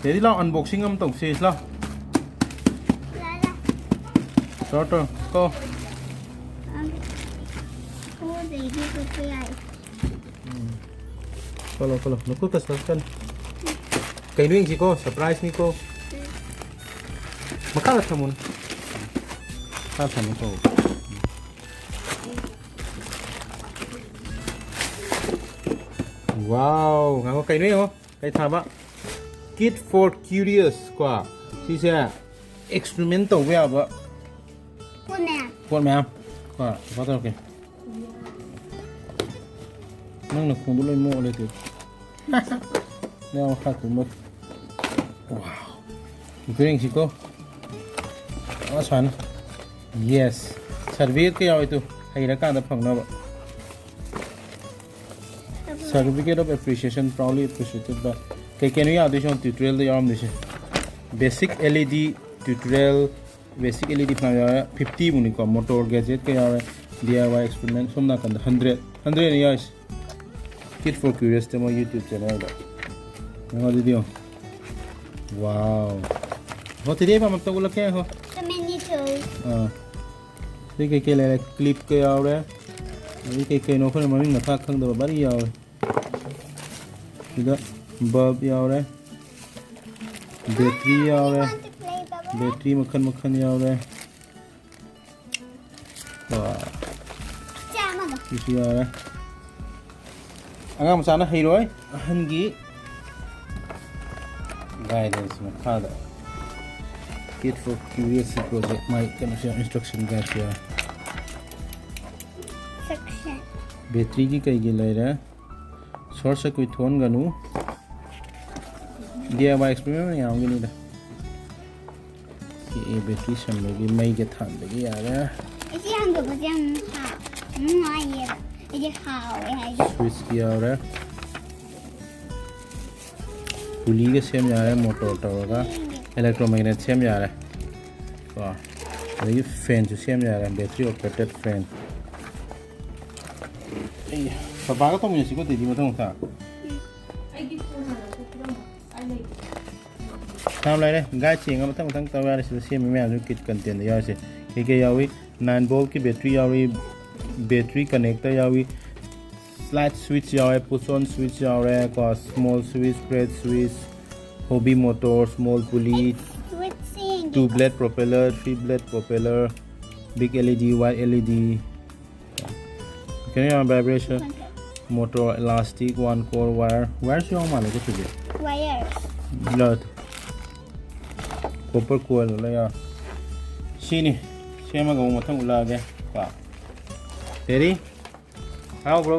Teddi lo unboxing am tong sis lo. Start go. Kalau aku kesalkan. Kayak ini sih kok surprise nih kok. Makalah samun. Kalah samun kok. Wow, ngako kayak ini oh. Kayak apa? Kit for curious quoi. Si sẽ experimental với apa? Quân mẹ. Quoi, bắt đầu kìa. Nâng được không lên mộ lên từ. Leo khác cũng mất. Wow. Cái này gì cô? Đó xoắn. Yes. Certificate cái nào itu? Hay là cả tập phòng nào vậy? Certificate of appreciation, proudly appreciated by. Cái này là trong tutorial đó làm gì? Basic LED tutorial, basic LED phần 50 muni có motor gadget cái nào DIY experiment, xong là cần 100 years. Kit for curious demo YouTube channel đó. Nghe video. Wow. Có thể mà tôi là cái không? The mini tools. Cái này là clip cái nào đấy. Cái nó không mà mình phát không được bắt đi rồi. Đó, bulb nào đấy. Battery nào đấy. Battery một khăn nào đấy. Wow. Cái gì đấy? Ang sana hay rồi. Hangi. Guidance में खादा. Kit for curious project. My instruction guide here. Section. Battery की कई गिल रहा है. Short circuit थोन गनु. DIY experiment में आऊँगी नहीं दा. ये battery संभलेगी मई के थान लगी यार. इसी हम तो बच्चे हम आये. ये हाँ है. Switch किया हो रहा है. पुली के सेम जा रहा है मोटर टावर का. Electromagnet सेम जा रहा है. वाह. ये fan जो सेम जा रहा है. Battery operated fan. पापा का तो मुझे सिको दीदी मत होता.ทำอะไรเนี่ยง่ายจริงครับทั้งตัวอะไรสิเสียไม่เอาคิดกันเตียนยาวสิเกี่ยวย9 volt की बैटरी यावी बैटरी कनेक्टर यावी स्लाइड स्विच यावे पुश ऑन स्विच यावे का small switch bread switch hobby motor small pulley 2 blade propeller 3 blade propeller big LED wide LED can you vibration motor elastic 1 core wire sio mà lại cái gì wires blood copper coil là ya sini xem mà gồm một thằng là kìa wow Teddi how bro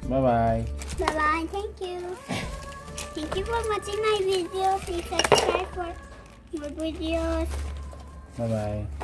bye bye thank you for watching my video. Please subscribe for more videos. bye bye